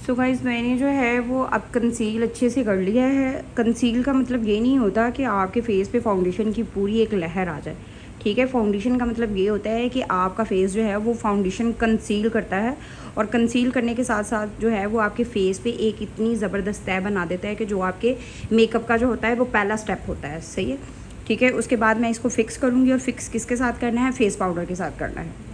So guys मैंने जो है वो अब कंसील अच्छे से कर लिया है। कंसील का मतलब ये नहीं होता कि आपके फेस पे फाउंडेशन की पूरी एक लहर आ जाए, ठीक है। फाउंडेशन का मतलब ये होता है कि आपका फेस जो है वो फाउंडेशन कंसील करता है, और कंसील करने के साथ साथ जो है वो आपके फेस पे एक इतनी ज़बरदस्त तह बना देता है कि जो आपके मेकअप का जो होता है वो पहला स्टेप होता है, सही है, ठीक है। उसके बाद मैं इसको फिक्स करूँगी, और फिक्स किसके साथ करना है? फेस पाउडर के साथ करना है।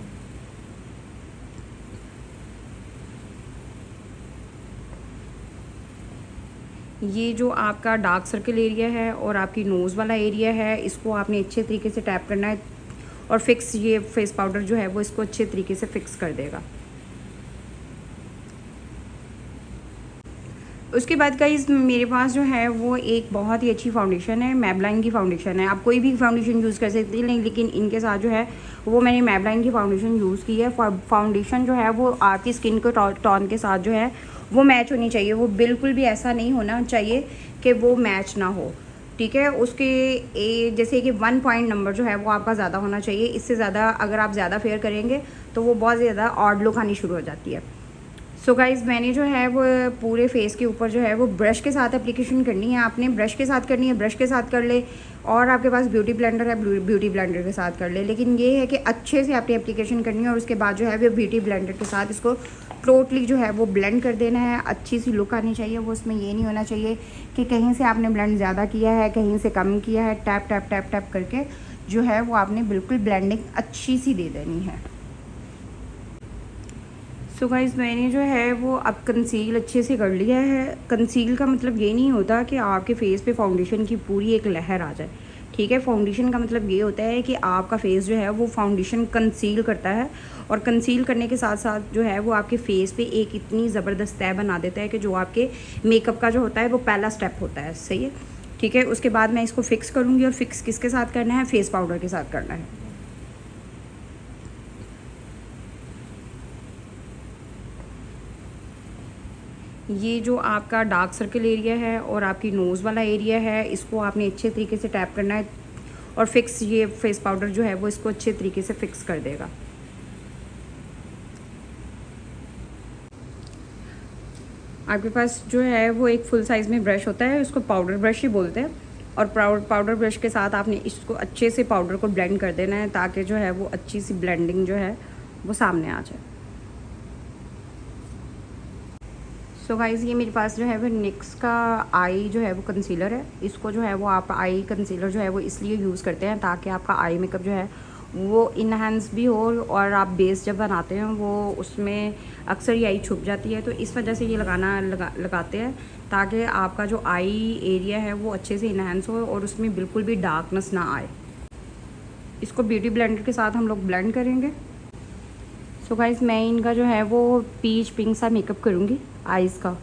ये जो आपका डार्क सर्कल एरिया है और आपकी नोज़ वाला एरिया है, इसको आपने अच्छे तरीके से टैप करना है, और फिक्स ये फेस पाउडर जो है वो इसको अच्छे तरीके से फिक्स कर देगा। उसके बाद गाइस मेरे पास जो है वो एक बहुत ही अच्छी फाउंडेशन है, मैबलाइन की फाउंडेशन है। आप कोई भी फाउंडेशन यूज़ कर सकते हैं, लेकिन इनके साथ जो है वो मैंने मैबलाइन की फाउंडेशन यूज़ की है। फाउंडेशन जो है वो आपकी स्किन के टोन के साथ जो है वो मैच होनी चाहिए। वो बिल्कुल भी ऐसा नहीं होना चाहिए कि वो मैच ना हो, ठीक है। उसके जैसे कि 1 पॉइंट नंबर जो है वो आपका ज़्यादा होना चाहिए। इससे ज़्यादा अगर आप ज़्यादा फेयर करेंगे तो वो बहुत ज़्यादा ऑड लुक आनी शुरू हो जाती है। सो गाइज़ मैंने जो है वो पूरे फेस के ऊपर जो है वो ब्रश के साथ एप्लीकेशन करनी है। आपने ब्रश के साथ करनी है, ब्रश के साथ कर ले, और आपके पास ब्यूटी ब्लेंडर है, ब्यूटी ब्लेंडर के साथ कर ले। लेकिन ये है कि अच्छे से आपने एप्लीकेशन करनी है, और उसके बाद जो है वो ब्यूटी ब्लेंडर के साथ इसको टोटली जो है वो ब्लेंड कर देना है। अच्छी सी लुक आनी चाहिए। वो उसमें ये नहीं होना चाहिए कि कहीं से आपने ब्लेंड ज़्यादा किया है, कहीं से कम किया है। टैप टैप टैप टैप करके जो है वो आपने बिल्कुल ब्लेंडिंग अच्छी सी दे देनी है। सो गाइज़ मैंने जो है वो अब कंसील अच्छे से कर लिया है। कंसील का मतलब ये नहीं होता कि आपके फेस पे फाउंडेशन की पूरी एक लहर आ जाए, ठीक है। फाउंडेशन का मतलब ये होता है कि आपका फेस जो है वो फाउंडेशन कंसील करता है, और कंसील करने के साथ साथ जो है वो आपके फेस पे एक इतनी ज़बरदस्त तह बना देता है कि जो आपके मेकअप का जो होता है वो पहला स्टेप होता है, सही है, ठीक है। उसके बाद मैं इसको फिक्स करूँगी, और फिक्स किसके साथ करना है? फेस पाउडर के साथ करना है। ये जो आपका डार्क सर्कल एरिया है और आपकी नोज़ वाला एरिया है, इसको आपने अच्छे तरीके से टैप करना है, और फिक्स ये फेस पाउडर जो है वो इसको अच्छे तरीके से फिक्स कर देगा। आपके पास जो है वो एक फुल साइज़ में ब्रश होता है, उसको पाउडर ब्रश ही बोलते हैं, और पाउडर ब्रश के साथ आपने इसको अच्छे से पाउडर को ब्लेंड कर देना है, ताकि जो है वो अच्छी सी ब्लेंडिंग जो है वो सामने आ जाए। सो गाइज़ ये मेरे पास जो है वो निक्स का आई जो है वो कंसीलर है। इसको जो है वो आप आई कंसीलर जो है वो इसलिए यूज़ करते हैं ताकि आपका आई मेकअप जो है वो इनहेंस भी हो, और आप बेस जब बनाते हैं वो उसमें अक्सर ये आई छुप जाती है, तो इस वजह से ये लगाते हैं, ताकि आपका जो आई एरिया है वो अच्छे से इनहेंस हो और उसमें बिल्कुल भी डार्कनेस ना आए। इसको ब्यूटी ब्लेंडर के साथ हम लोग ब्लेंड करेंगे। सो गाइस मैं इनका जो है वो पीच पिंक सा मेकअप करूँगी आइज़ का।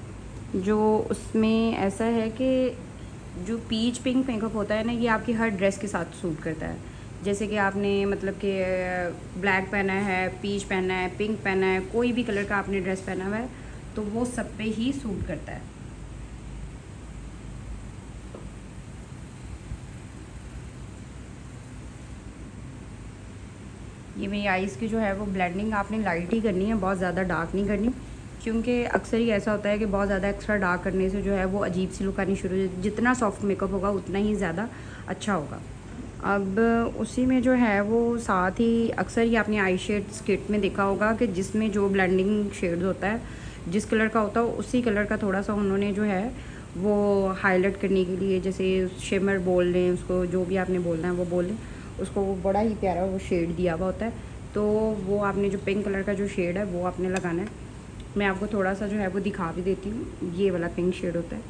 जो उसमें ऐसा है कि जो पीच पिंक मेकअप होता है ना, ये आपकी हर ड्रेस के साथ सूट करता है। जैसे कि आपने मतलब कि ब्लैक पहना है, पीच पहना है, पिंक पहना है, कोई भी कलर का आपने ड्रेस पहना हुआ है तो वो सब पे ही सूट करता है। ये मेरी आइज़ की जो है वो ब्लेंडिंग आपने लाइट ही करनी है, बहुत ज़्यादा डार्क नहीं करनी, क्योंकि अक्सर ही ऐसा होता है कि बहुत ज़्यादा एक्स्ट्रा डार्क करने से जो है वो अजीब सी लुक आनी शुरू हो। जितना सॉफ्ट मेकअप होगा उतना ही ज़्यादा अच्छा होगा। अब उसी में जो है वो साथ ही अक्सर ही आपने आई शेड्स किट में देखा होगा कि जिसमें जो ब्लेंडिंग शेड्स होता है, जिस कलर का होता है उसी कलर का थोड़ा सा उन्होंने जो है वो हाईलाइट करने के लिए, जैसे शिमर बोल लें उसको, जो भी आपने बोलना है वो बोल लें उसको, वो बड़ा ही प्यारा वो शेड दिया हुआ होता है। तो वो आपने जो पिंक कलर का जो शेड है वो आपने लगाना है। मैं आपको थोड़ा सा जो है वो दिखा भी देती हूँ। ये वाला पिंक शेड होता है,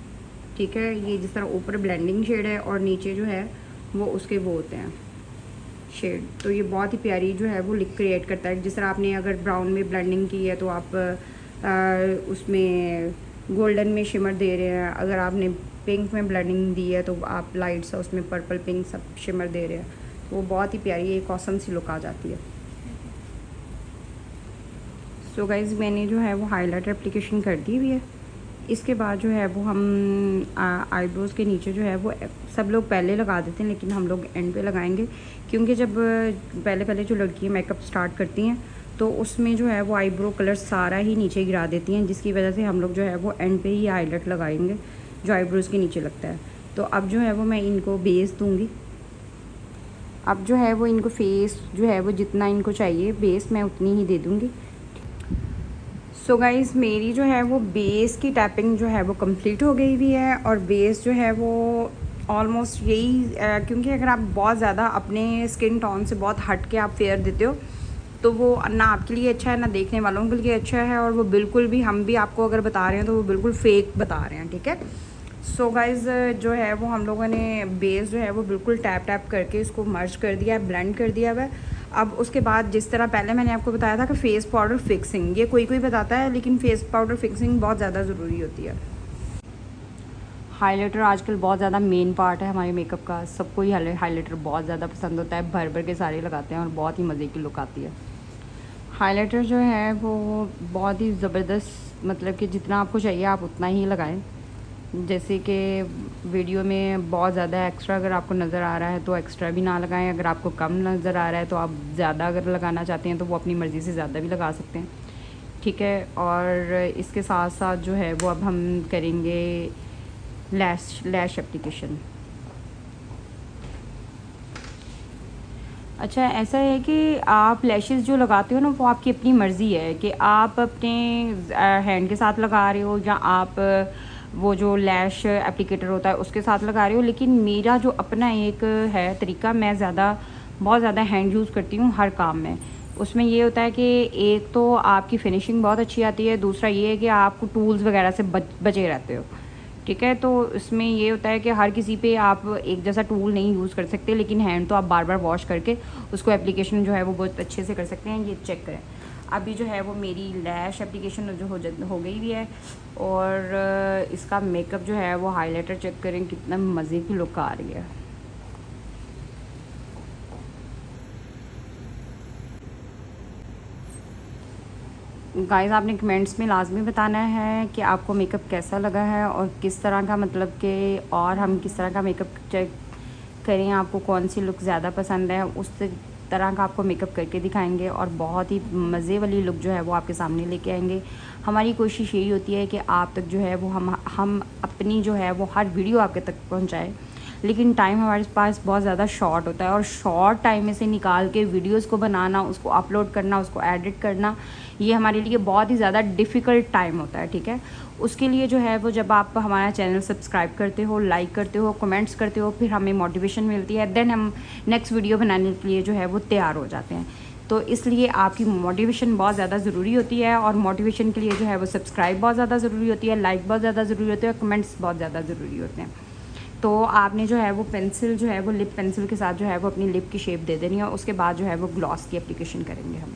ठीक है। ये जिस तरह ऊपर ब्लेंडिंग शेड है और नीचे जो है वो उसके वो होते हैं शेड, तो ये बहुत ही प्यारी जो है वो लिक क्रिएट करता है। जिस तरह आपने अगर ब्राउन में ब्लेंडिंग की है तो आप उसमें गोल्डन में शिमर दे रहे हैं, अगर आपने पिंक में ब्लेंडिंग दी है तो आप लाइट सा उसमें पर्पल पिंक सब शिमर दे रहे हैं, तो वो बहुत ही प्यारी एक ऑसम सी लुक आ जाती है। सो गाइज़ मैंने जो है वो हाइलाइटर एप्लीकेशन कर दी हुई है। इसके बाद जो है वो हम आईब्रोज़ के नीचे जो है वो सब लोग पहले लगा देते हैं, लेकिन हम लोग एंड पे लगाएंगे, क्योंकि जब पहले जो लड़कियाँ मेकअप स्टार्ट करती हैं तो उसमें जो है वो आईब्रो कलर सारा ही नीचे गिरा देती हैं, जिसकी वजह से हम लोग जो है वो एंड पे ही हाईलाइट लगाएंगे जो आईब्रोज़ के नीचे लगता है। तो अब जो है वो मैं इनको बेस दूँगी। अब जो है वो इनको फेस जो है वो जितना इनको चाहिए बेस मैं उतनी ही दे दूँगी। सो गाइज़ मेरी जो है वो बेस की टैपिंग जो है वो कंप्लीट हो गई हुई है, और बेस जो है वो ऑलमोस्ट यही क्योंकि अगर आप बहुत ज़्यादा अपने स्किन टोन से बहुत हट के आप फेयर देते हो तो वो ना आपके लिए अच्छा है ना देखने वालों के लिए अच्छा है, और वो बिल्कुल भी हम भी आपको अगर बता रहे हैं तो वो बिल्कुल फेक बता रहे हैं, ठीक है। सो गाइज़ जो है वो हम लोगों ने बेस जो है वो बिल्कुल टैप टैप करके इसको मर्ज कर दिया है, ब्लेंड कर दिया हुआ है। अब उसके बाद जिस तरह पहले मैंने आपको बताया था कि फ़ेस पाउडर फिक्सिंग, ये कोई कोई बताता है लेकिन फ़ेस पाउडर फिक्सिंग बहुत ज़्यादा ज़रूरी होती है। हाइलाइटर आजकल बहुत ज़्यादा मेन पार्ट है हमारे मेकअप का, सबको ही हाइलाइटर बहुत ज़्यादा पसंद होता है, भर भर के सारे लगाते हैं और बहुत ही मज़े की लुक आती है। हाइलाइटर जो है वो बहुत ही ज़बरदस्त, मतलब कि जितना आपको चाहिए आप उतना ही लगाएं। जैसे कि वीडियो में बहुत ज़्यादा एक्स्ट्रा अगर आपको नज़र आ रहा है तो एक्स्ट्रा भी ना लगाएं, अगर आपको कम नज़र आ रहा है तो आप ज़्यादा अगर लगाना चाहते हैं तो वो अपनी मर्ज़ी से ज़्यादा भी लगा सकते हैं, ठीक है। और इसके साथ साथ जो है वो अब हम करेंगे लैश एप्लीकेशन। अच्छा, ऐसा है कि आप लैशेज़ जो लगाते हो ना वो आपकी अपनी मर्ज़ी है कि आप अपने हैंड के साथ लगा रहे हो या आप वो जो लैश एप्लीकेटर होता है उसके साथ लगा रहे हो, लेकिन मेरा जो अपना एक है तरीका, मैं बहुत ज़्यादा हैंड यूज़ करती हूँ हर काम में। उसमें ये होता है कि एक तो आपकी फिनिशिंग बहुत अच्छी आती है, दूसरा ये है कि आपको टूल्स वगैरह से बचे रहते हो, ठीक है। तो इसमें ये होता है कि हर किसी पे आप एक जैसा टूल नहीं यूज़ कर सकते, लेकिन हैंड तो आप बार बार वॉश करके उसको एप्लीकेशन जो है वो बहुत अच्छे से कर सकते हैं। ये चेक करें, अभी जो है वो मेरी लैश एप्लीकेशन जो हो गई भी है, और इसका मेकअप जो है वो हाइलाइटर चेक करें कितना मज़े की लुक आ रही है। गाइस आपने कमेंट्स में लाजमी बताना है कि आपको मेकअप कैसा लगा है और किस तरह का, मतलब कि और हम किस तरह का मेकअप चेक करें, आपको कौन सी लुक ज़्यादा पसंद है, उस तरह का आपको मेकअप करके दिखाएंगे और बहुत ही मज़े वाली लुक जो है वो आपके सामने लेके आएंगे। हमारी कोशिश यही होती है कि आप तक जो है वो हम अपनी जो है वो हर वीडियो आपके तक पहुँचाएँ, लेकिन टाइम हमारे पास बहुत ज़्यादा शॉर्ट होता है, और शॉर्ट टाइम में से निकाल के वीडियोस को बनाना, उसको अपलोड करना, उसको एडिट करना, ये हमारे लिए बहुत ही ज़्यादा डिफ़िकल्ट टाइम होता है, ठीक है। उसके लिए जो है वो जब आप हमारा चैनल सब्सक्राइब करते हो, लाइक करते हो, कमेंट्स करते हो, फिर हमें मोटिवेशन मिलती है, देन हम नेक्स्ट वीडियो बनाने के लिए जो है वो तैयार हो जाते हैं। तो इसलिए आपकी मोटिवेशन बहुत ज़्यादा ज़रूरी होती है, और मोटिवेशन के लिए जो है वो सब्सक्राइब बहुत ज़्यादा ज़रूरी होती है, लाइक बहुत ज़्यादा ज़रूरी होती है, कमेंट्स बहुत ज़्यादा ज़रूरी होते हैं। तो आपने जो है वो पेंसिल जो है वो लिप पेंसिल के साथ जो है वो अपनी लिप की शेप दे देनी है, और उसके बाद जो है वो ग्लॉस की एप्लीकेशन करेंगे हम।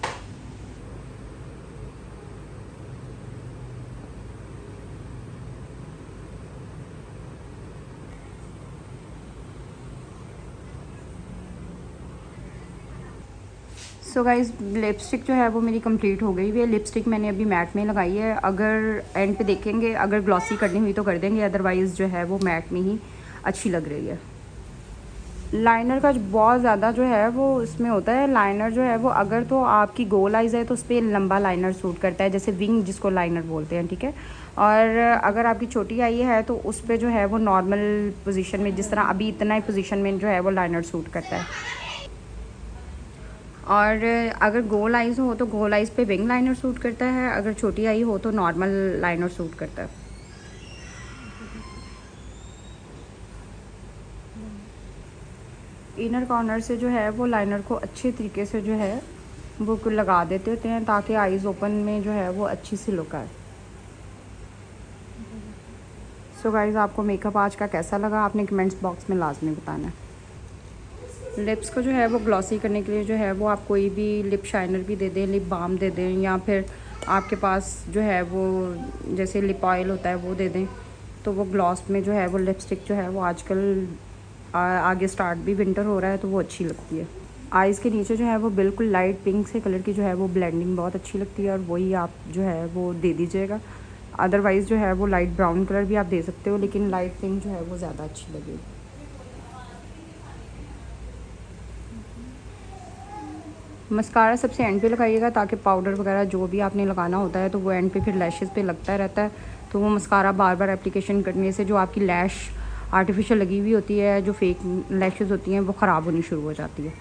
सो गाइज़ लिपस्टिक जो है वो मेरी कंप्लीट हो गई हुई है। लिपस्टिक मैंने अभी मैट में लगाई है, अगर एंड पे देखेंगे अगर ग्लॉसी करनी हुई तो कर देंगे, अदरवाइज़ जो है वो मैट में ही अच्छी लग रही है। लाइनर का बहुत ज़्यादा जो है वो इसमें होता है, लाइनर जो है वो अगर तो आपकी गोल आइज़ है तो उस पर लंबा लाइनर सूट करता है, जैसे विंग जिसको लाइनर बोलते हैं, ठीक है। और अगर आपकी छोटी आई है तो उस पर जो है वो नॉर्मल पोजीशन में, जिस तरह अभी इतना ही पोजीशन में जो है वो लाइनर सूट करता है। और अगर गोल आइज़ हो तो गोल आइज़ पे विंग लाइनर सूट करता है, अगर छोटी आई हो तो नॉर्मल लाइनर सूट करता है। इनर कॉर्नर से जो है वो लाइनर को अच्छे तरीके से जो है वो लगा देते होते हैं, ताकि आइज़ ओपन में जो है वो अच्छी सी लुक आए। सो गाइज़ आपको मेकअप आज का कैसा लगा आपने कमेंट्स बॉक्स में लाजमी बताना है। लिप्स को जो है वो ग्लॉसी करने के लिए जो है वो आप कोई भी लिप शाइनर भी दे दें, लिप बाम दे दें, या फिर आपके पास जो है वो जैसे लिप ऑयल होता है वो दे दें, तो वो ग्लॉस में जो है वो लिपस्टिक जो है वो आजकल आगे स्टार्ट भी विंटर हो रहा है तो वो अच्छी लगती है। आइज़ के नीचे जो है वो बिल्कुल लाइट पिंक से कलर की जो है वो ब्लेंडिंग बहुत अच्छी लगती है, और वही आप जो है वो दे दीजिएगा। अदरवाइज़ जो है वो लाइट ब्राउन कलर भी आप दे सकते हो, लेकिन लाइट पिंक जो है वो ज़्यादा अच्छी लगेगी। मस्कारा सबसे एंड पे लगाइएगा ताकि पाउडर वगैरह जो भी आपने लगाना होता है तो वो एंड पे फिर लैशेस पे लगता रहता है। तो वो मस्कारा बार बार एप्लीकेशन करने से जो आपकी लैश आर्टिफिशियल लगी हुई होती है, जो फेक लैशेस होती हैं, वो ख़राब होनी शुरू हो जाती है।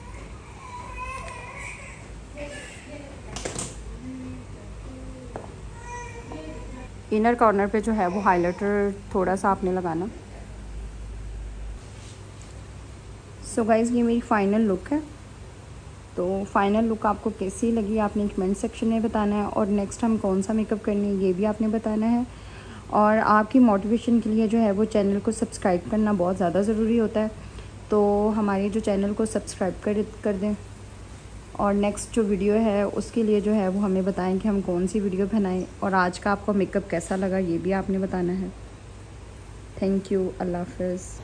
इनर कॉर्नर पे जो है वो हाइलाइटर थोड़ा सा आपने लगाना। सो गाइज़, ये मेरी फ़ाइनल लुक है। तो फ़ाइनल लुक आपको कैसी लगी आपने कमेंट सेक्शन में बताना है, और नेक्स्ट हम कौन सा मेकअप करने हैं ये भी आपने बताना है। और आपकी मोटिवेशन के लिए जो है वो चैनल को सब्सक्राइब करना बहुत ज़्यादा ज़रूरी होता है। तो हमारे जो चैनल को सब्सक्राइब कर दें, और नेक्स्ट जो वीडियो है उसके लिए जो है वो हमें बताएं कि हम कौन सी वीडियो बनाएं, और आज का आपको मेकअप कैसा लगा ये भी आपने बताना है। Thank you. अल्लाह हाफ़िज़।